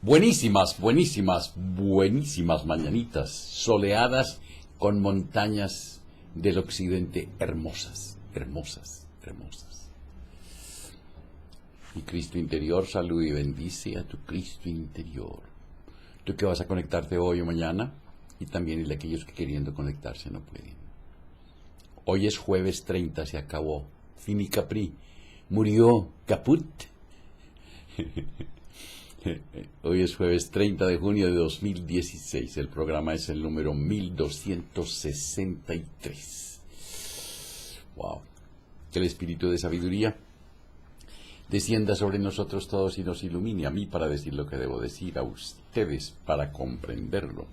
Buenísimas, buenísimas, buenísimas mañanitas, soleadas con montañas del occidente hermosas, hermosas, hermosas. Mi Cristo interior, salud y bendice a tu Cristo interior. Tú que vas a conectarte hoy o mañana, y también el de aquellos que queriendo conectarse no pueden. Hoy es jueves 30, se acabó. Fini Capri, murió caput. Hoy es jueves 30 de junio de 2016. El programa es el número 1263. Wow. Que el espíritu de sabiduría descienda sobre nosotros todos y nos ilumine a mí para decir lo que debo decir, a ustedes para comprenderlo.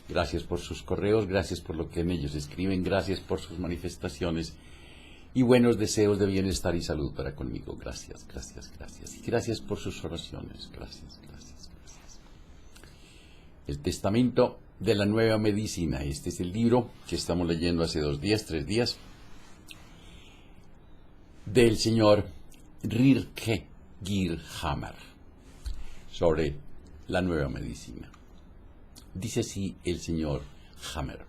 Gracias por sus correos, gracias por lo que en ellos escriben, gracias por sus manifestaciones y buenos deseos de bienestar y salud para conmigo. Gracias, gracias, gracias. Y gracias por sus oraciones. Gracias, gracias, gracias. El Testamento de la Nueva Medicina. Este es el libro que estamos leyendo hace 2 días, 3 días, del señor Rirke Girhammer, sobre la Nueva Medicina. Dice así el señor Hammer: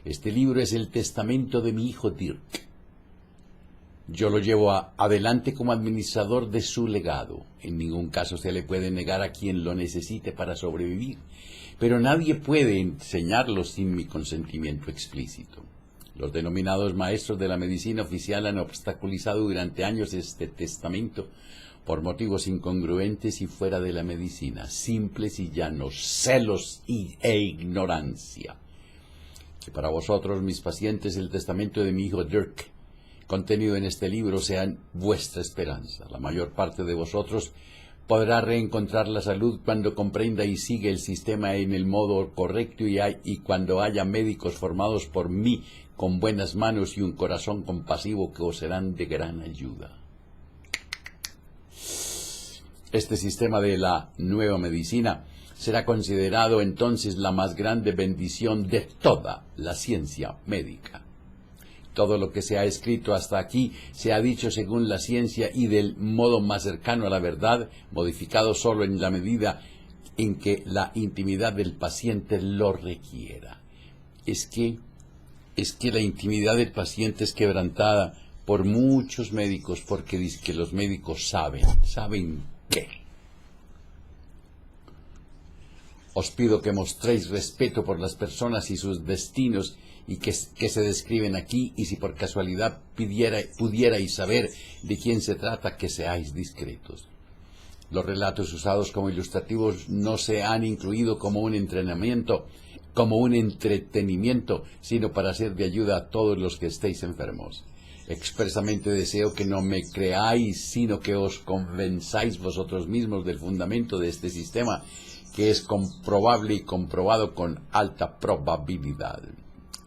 este libro es el testamento de mi hijo Dirk. Yo lo llevo adelante como administrador de su legado. En ningún caso se le puede negar a quien lo necesite para sobrevivir, pero nadie puede enseñarlo sin mi consentimiento explícito. Los denominados maestros de la medicina oficial han obstaculizado durante años este testamento por motivos incongruentes y fuera de la medicina, simples y llanos, celos e ignorancia. Que para vosotros, mis pacientes, el testamento de mi hijo Dirk, contenido en este libro, sea vuestra esperanza. La mayor parte de vosotros podrá reencontrar la salud cuando comprenda y siga el sistema en el modo correcto y cuando haya médicos formados por mí con buenas manos y un corazón compasivo que os serán de gran ayuda. Este sistema de la nueva medicina será considerado entonces la más grande bendición de toda la ciencia médica. Todo lo que se ha escrito hasta aquí se ha dicho según la ciencia y del modo más cercano a la verdad, modificado solo en la medida en que la intimidad del paciente lo requiera. Es que la intimidad del paciente es quebrantada por muchos médicos porque dicen que los médicos ¿saben qué? Os pido que mostréis respeto por las personas y sus destinos y que se describen aquí, y si por casualidad pudierais saber de quién se trata, que seáis discretos. Los relatos usados como ilustrativos no se han incluido como un entretenimiento, sino para ser de ayuda a todos los que estéis enfermos. Expresamente deseo que no me creáis, sino que os convenzáis vosotros mismos del fundamento de este sistema, que es comprobable y comprobado con alta probabilidad.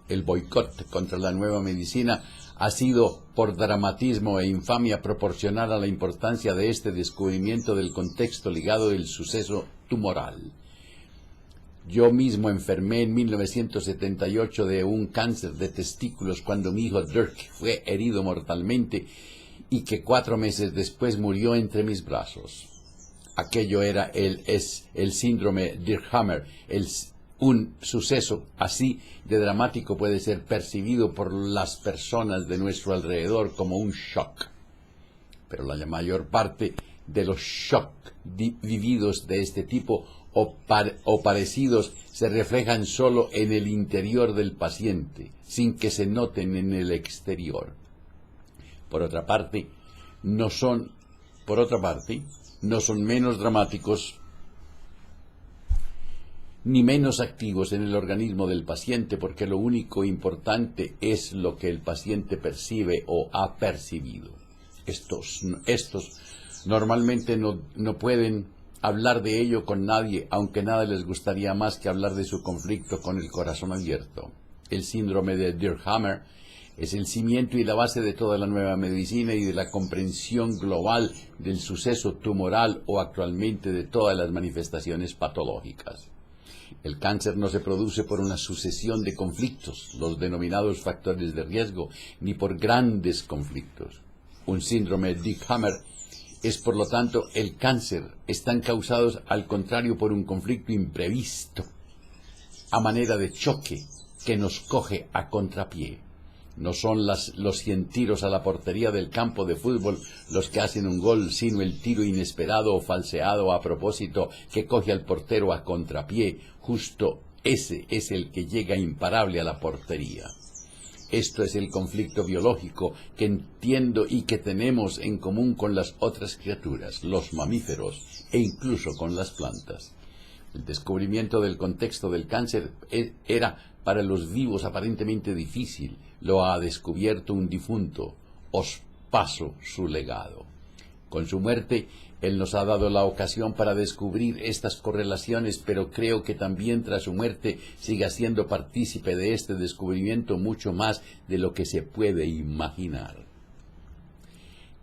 El boicot contra la nueva medicina ha sido, por dramatismo e infamia, proporcional a la importancia de este descubrimiento del contexto ligado del suceso tumoral. Yo mismo enfermé en 1978 de un cáncer de testículos cuando mi hijo Dirk fue herido mortalmente y que 4 meses después murió entre mis brazos. Aquello era el síndrome Dirkhammer. Un suceso así de dramático puede ser percibido por las personas de nuestro alrededor como un shock. Pero la mayor parte de los shocks vividos de este tipo o parecidos se reflejan solo en el interior del paciente, sin que se noten en el exterior. Por otra parte, no son menos dramáticos ni menos activos en el organismo del paciente, porque lo único importante es lo que el paciente percibe o ha percibido. Estos normalmente no pueden hablar de ello con nadie, aunque nada les gustaría más que hablar de su conflicto con el corazón abierto. El síndrome de Dirkhammer es el cimiento y la base de toda la nueva medicina y de la comprensión global del suceso tumoral o actualmente de todas las manifestaciones patológicas. El cáncer no se produce por una sucesión de conflictos, los denominados factores de riesgo, ni por grandes conflictos. Un síndrome Dirkhammer Es por lo tanto el cáncer. Están causados al contrario por un conflicto imprevisto, a manera de choque que nos coge a contrapié. No son los 100 tiros a la portería del campo de fútbol los que hacen un gol, sino el tiro inesperado o falseado a propósito que coge al portero a contrapié. Justo ese es el que llega imparable a la portería. Esto es el conflicto biológico que entiendo y que tenemos en común con las otras criaturas, los mamíferos e incluso con las plantas. El descubrimiento del contexto del cáncer era para los vivos aparentemente difícil. Lo ha descubierto un difunto. Os paso su legado. Con su muerte, él nos ha dado la ocasión para descubrir estas correlaciones, pero creo que también tras su muerte siga siendo partícipe de este descubrimiento mucho más de lo que se puede imaginar.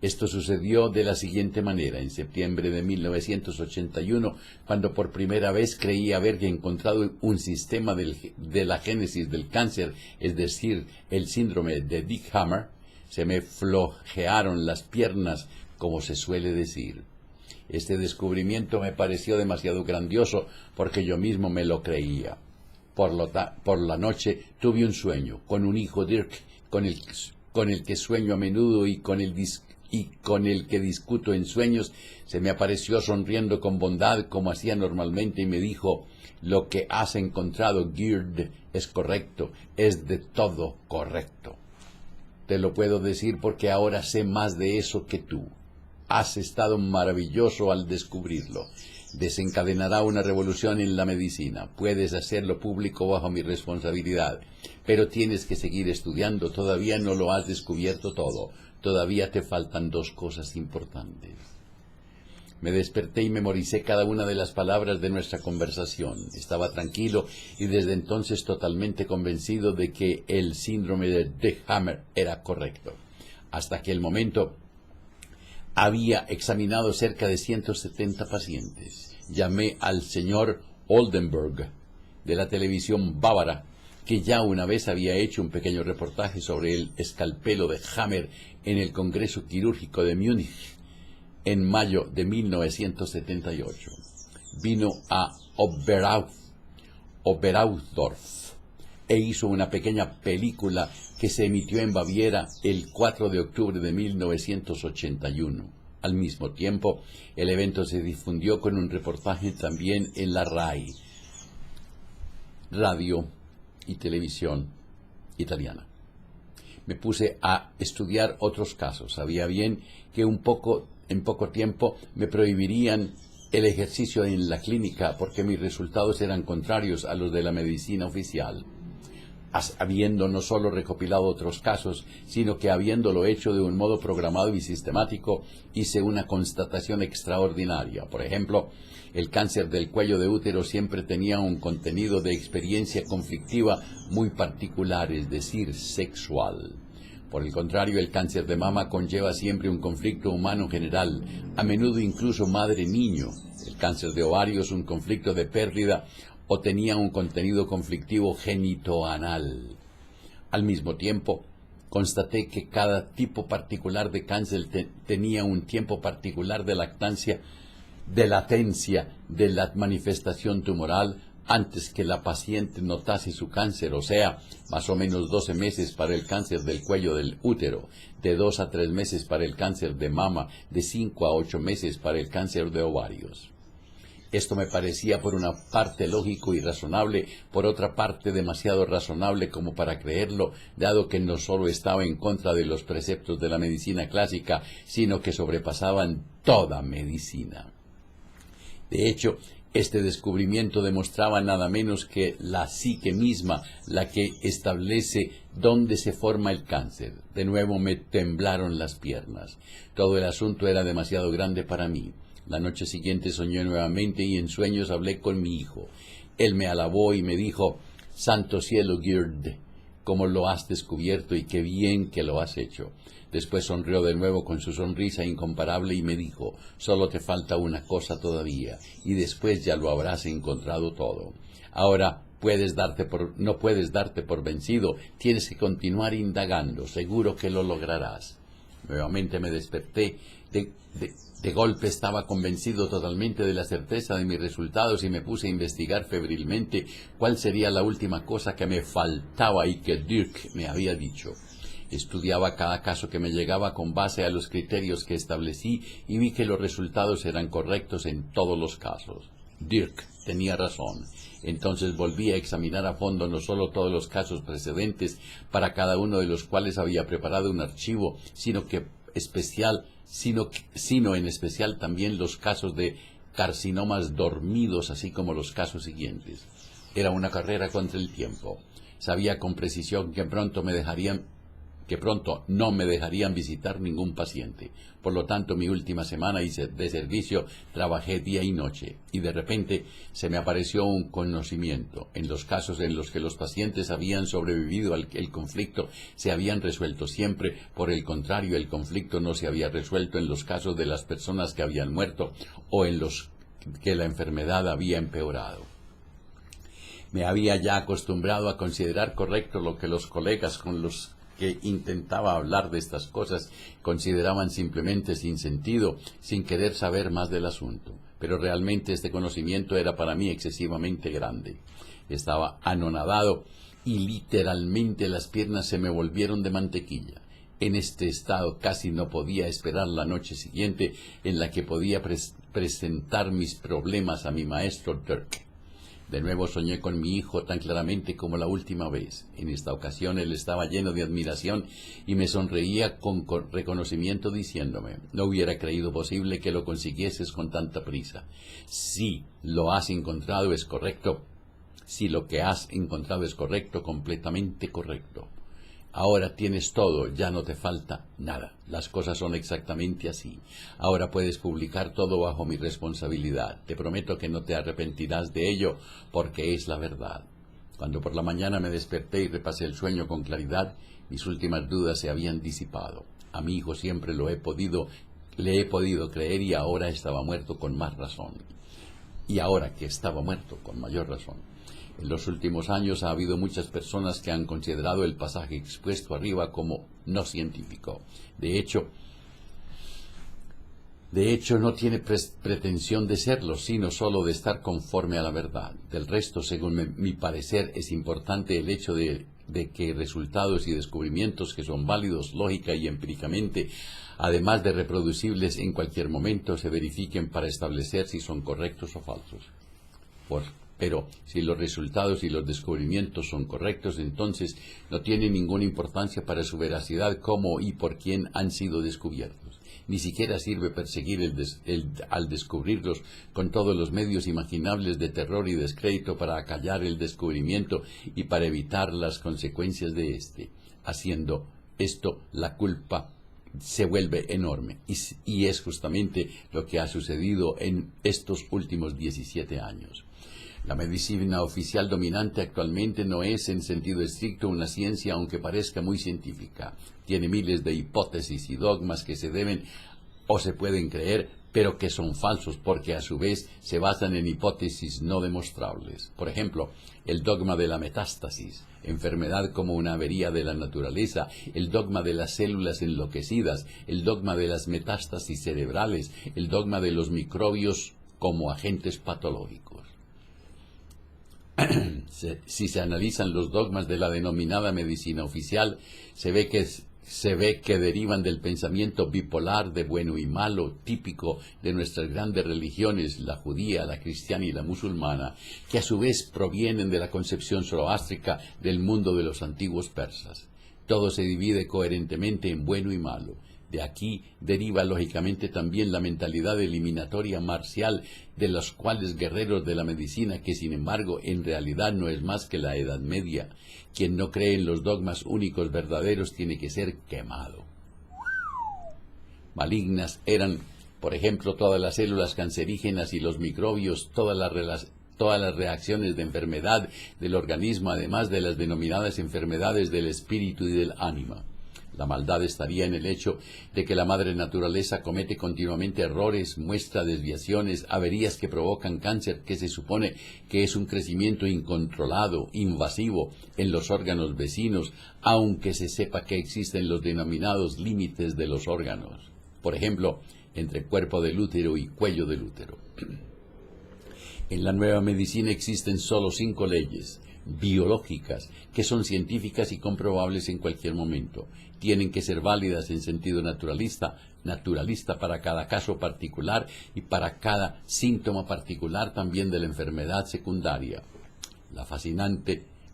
Esto sucedió de la siguiente manera. En septiembre de 1981, cuando por primera vez creí haber encontrado un sistema de la génesis del cáncer, es decir, el síndrome de Dick Hammer, se me flojearon las piernas, como se suele decir. Este descubrimiento me pareció demasiado grandioso porque yo mismo me lo creía. Por la noche tuve un sueño con un hijo Dirk, con el que sueño a menudo y con el que discuto en sueños. Se me apareció sonriendo con bondad como hacía normalmente y me dijo: lo que has encontrado, Gerd, es correcto, es de todo correcto. Te lo puedo decir porque ahora sé más de eso que tú. Has estado maravilloso al descubrirlo. Desencadenará una revolución en la medicina. Puedes hacerlo público bajo mi responsabilidad, pero tienes que seguir estudiando. Todavía no lo has descubierto todo. Todavía te faltan 2 cosas importantes. Me desperté y memoricé cada una de las palabras de nuestra conversación. Estaba tranquilo y desde entonces totalmente convencido de que el síndrome de Dick Hammer era correcto. Hasta aquel momento había examinado cerca de 170 pacientes. Llamé al señor Oldenburg de la televisión bávara, que ya una vez había hecho un pequeño reportaje sobre el escalpelo de Hammer en el Congreso Quirúrgico de Múnich en mayo de 1978. Vino a Oberaudorf e hizo una pequeña película que se emitió en Baviera el 4 de octubre de 1981. Al mismo tiempo, el evento se difundió con un reportaje también en la RAI, Radio y Televisión Italiana. Me puse a estudiar otros casos. Sabía bien que en poco tiempo me prohibirían el ejercicio en la clínica porque mis resultados eran contrarios a los de la medicina oficial. Habiendo no solo recopilado otros casos, sino que habiéndolo hecho de un modo programado y sistemático, hice una constatación extraordinaria. Por ejemplo, el cáncer del cuello de útero siempre tenía un contenido de experiencia conflictiva muy particular, es decir, sexual. Por el contrario, el cáncer de mama conlleva siempre un conflicto humano general, a menudo incluso madre-niño. El cáncer de ovario es un conflicto de pérdida o tenía un contenido conflictivo genitoanal. Al mismo tiempo, constaté que cada tipo particular de cáncer tenía un tiempo particular de latencia de la manifestación tumoral antes que la paciente notase su cáncer, o sea, más o menos 12 meses para el cáncer del cuello del útero, de 2 a 3 meses para el cáncer de mama, de 5 a 8 meses para el cáncer de ovarios. Esto me parecía por una parte lógico y razonable, por otra parte demasiado razonable como para creerlo, dado que no solo estaba en contra de los preceptos de la medicina clásica, sino que sobrepasaban toda medicina. De hecho, este descubrimiento demostraba nada menos que la psique misma, la que establece dónde se forma el cáncer. De nuevo me temblaron las piernas. Todo el asunto era demasiado grande para mí. La noche siguiente soñé nuevamente y en sueños hablé con mi hijo. Él me alabó y me dijo: «Santo cielo, Gerd, cómo lo has descubierto y qué bien que lo has hecho». Después sonrió de nuevo con su sonrisa incomparable y me dijo: «Solo te falta una cosa todavía, y después ya lo habrás encontrado todo. Ahora no puedes darte por vencido, tienes que continuar indagando, seguro que lo lograrás». Nuevamente me desperté De golpe estaba convencido totalmente de la certeza de mis resultados y me puse a investigar febrilmente cuál sería la última cosa que me faltaba y que Dirk me había dicho. Estudiaba cada caso que me llegaba con base a los criterios que establecí y vi que los resultados eran correctos en todos los casos. Dirk tenía razón. Entonces volví a examinar a fondo no solo todos los casos precedentes, para cada uno de los cuales había preparado un archivo, sino en especial también los casos de carcinomas dormidos, así como los casos siguientes. Era una carrera contra el tiempo. Sabía con precisión que pronto no me dejarían visitar ningún paciente. Por lo tanto, mi última semana de servicio trabajé día y noche, y de repente se me apareció un conocimiento. En los casos en los que los pacientes habían sobrevivido al conflicto, se habían resuelto siempre. Por el contrario, el conflicto no se había resuelto en los casos de las personas que habían muerto o en los que la enfermedad había empeorado. Me había ya acostumbrado a considerar correcto lo que los colegas con los que intentaba hablar de estas cosas consideraban simplemente sin sentido, sin querer saber más del asunto. Pero realmente este conocimiento era para mí excesivamente grande. Estaba anonadado y literalmente las piernas se me volvieron de mantequilla. En este estado casi no podía esperar la noche siguiente en la que podía presentar mis problemas a mi maestro Dirk. De nuevo soñé con mi hijo tan claramente como la última vez. En esta ocasión él estaba lleno de admiración y me sonreía con reconocimiento diciéndome: no hubiera creído posible que lo consiguieses con tanta prisa. Si lo has encontrado es correcto. Si lo que has encontrado es correcto, completamente correcto. Ahora tienes todo, ya no te falta nada. Las cosas son exactamente así. Ahora puedes publicar todo bajo mi responsabilidad. Te prometo que no te arrepentirás de ello, porque es la verdad. Cuando por la mañana me desperté y repasé el sueño con claridad, mis últimas dudas se habían disipado. A mi hijo siempre le he podido creer, y ahora estaba muerto con más razón. Y ahora que estaba muerto con mayor razón. En los últimos años ha habido muchas personas que han considerado el pasaje expuesto arriba como no científico. De hecho, no tiene pretensión de serlo, sino solo de estar conforme a la verdad. Del resto, según mi parecer, es importante el hecho de que resultados y descubrimientos que son válidos lógica y empíricamente, además de reproducibles en cualquier momento, se verifiquen para establecer si son correctos o falsos. Pero si los resultados y los descubrimientos son correctos, entonces no tiene ninguna importancia para su veracidad cómo y por quién han sido descubiertos. Ni siquiera sirve perseguir al descubrirlos con todos los medios imaginables de terror y descrédito para acallar el descubrimiento y para evitar las consecuencias de éste. Haciendo esto, la culpa se vuelve enorme, y es justamente lo que ha sucedido en estos últimos 17 años. La medicina oficial dominante actualmente no es en sentido estricto una ciencia, aunque parezca muy científica. Tiene miles de hipótesis y dogmas que se deben o se pueden creer, pero que son falsos porque a su vez se basan en hipótesis no demostrables. Por ejemplo, el dogma de la metástasis, enfermedad como una avería de la naturaleza, el dogma de las células enloquecidas, el dogma de las metástasis cerebrales, el dogma de los microbios como agentes patológicos. Si se analizan los dogmas de la denominada medicina oficial, se ve que derivan del pensamiento bipolar de bueno y malo, típico de nuestras grandes religiones, la judía, la cristiana y la musulmana, que a su vez provienen de la concepción zoroástrica del mundo de los antiguos persas. Todo se divide coherentemente en bueno y malo. De aquí deriva lógicamente también la mentalidad eliminatoria marcial de los cuales guerreros de la medicina, que sin embargo en realidad no es más que la Edad Media. Quien no cree en los dogmas únicos verdaderos tiene que ser quemado. Malignas eran, por ejemplo, todas las células cancerígenas y los microbios, todas las reacciones de enfermedad del organismo, además de las denominadas enfermedades del espíritu y del ánima. La maldad estaría en el hecho de que la madre naturaleza comete continuamente errores, muestra desviaciones, averías que provocan cáncer, que se supone que es un crecimiento incontrolado, invasivo en los órganos vecinos, aunque se sepa que existen los denominados límites de los órganos. Por ejemplo, entre cuerpo del útero y cuello del útero. En la nueva medicina existen solo 5 leyes biológicas que son científicas y comprobables en cualquier momento. Tienen que ser válidas en sentido naturalista para cada caso particular y para cada síntoma particular también de la enfermedad secundaria.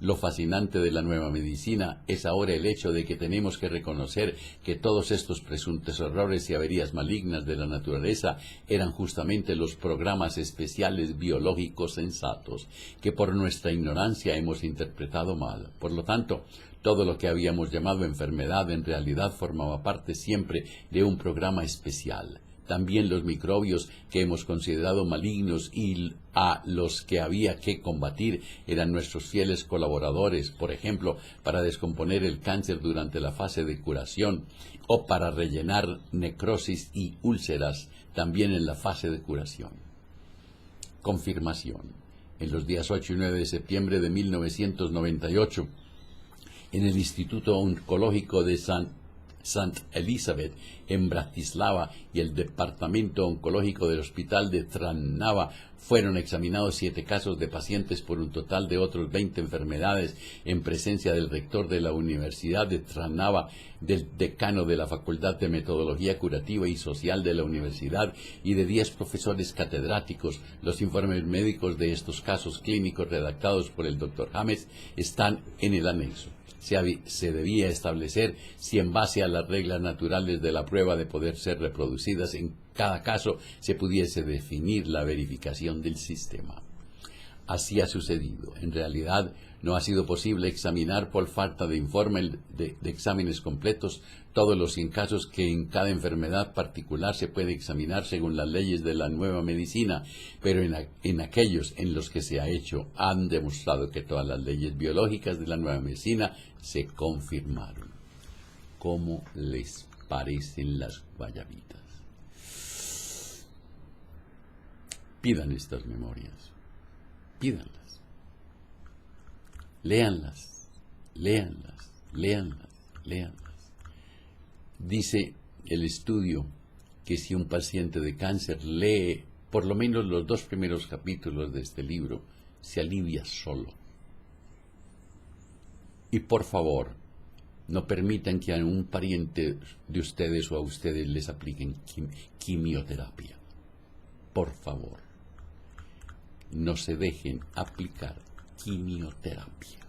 Lo fascinante de la nueva medicina es ahora el hecho de que tenemos que reconocer que todos estos presuntos errores y averías malignas de la naturaleza eran justamente los programas especiales biológicos sensatos, que por nuestra ignorancia hemos interpretado mal. Por lo tanto, todo lo que habíamos llamado enfermedad en realidad formaba parte siempre de un programa especial. También los microbios que hemos considerado malignos y a los que había que combatir eran nuestros fieles colaboradores, por ejemplo, para descomponer el cáncer durante la fase de curación o para rellenar necrosis y úlceras también en la fase de curación. Confirmación. En los días 8 y 9 de septiembre de 1998, en el Instituto Oncológico de St. Elizabeth en Bratislava y el Departamento Oncológico del Hospital de Trnava fueron examinados 7 casos de pacientes por un total de otros 20 enfermedades en presencia del rector de la Universidad de Trnava, del decano de la Facultad de Metodología Curativa y Social de la Universidad y de 10 profesores catedráticos. Los informes médicos de estos casos clínicos redactados por el Dr. James están en el anexo. Se debía establecer si en base a las reglas naturales de la prueba de poder ser reproducidas en cada caso se pudiese definir la verificación del sistema. Así ha sucedido. En realidad no ha sido posible examinar por falta de informe de exámenes completos todos los 100 casos que en cada enfermedad particular se puede examinar según las leyes de la nueva medicina, pero en aquellos en los que se ha hecho han demostrado que todas las leyes biológicas de la nueva medicina se confirmaron. ¿Cómo les parecen las guayabitas? Pidan estas memorias. Pídanlas. Léanlas. Dice el estudio que si un paciente de cáncer lee por lo menos los 2 primeros capítulos de este libro, se alivia solo. Y por favor, no permitan que a un pariente de ustedes o a ustedes les apliquen quimioterapia. Por favor, no se dejen aplicar quimioterapia.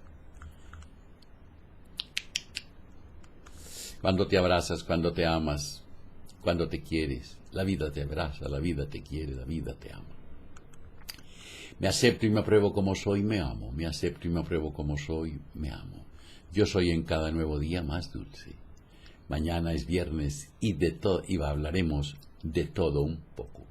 Cuando te abrazas, cuando te amas, cuando te quieres, la vida te abraza, la vida te quiere, la vida te ama. Me acepto y me apruebo como soy, me amo. Me acepto y me apruebo como soy, me amo. Yo soy en cada nuevo día más dulce. Mañana es viernes y hablaremos de todo un poco.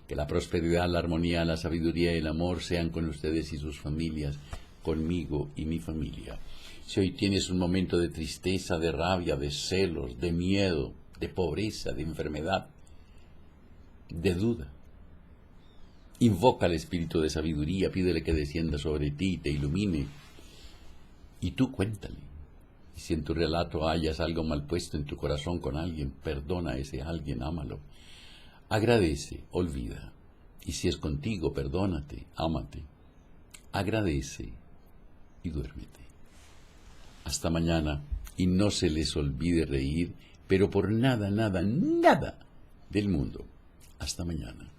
Que la prosperidad, la armonía, la sabiduría y el amor sean con ustedes y sus familias, conmigo y mi familia. Si hoy tienes un momento de tristeza, de rabia, de celos, de miedo, de pobreza, de enfermedad, de duda, invoca al espíritu de sabiduría, pídele que descienda sobre ti y te ilumine. Y tú cuéntale. Y si en tu relato hayas algo mal puesto en tu corazón con alguien, perdona a ese alguien, ámalo. Agradece, olvida. Y si es contigo, perdónate, ámate. Agradece y duérmete. Hasta mañana. Y no se les olvide reír, pero por nada del mundo. Hasta mañana.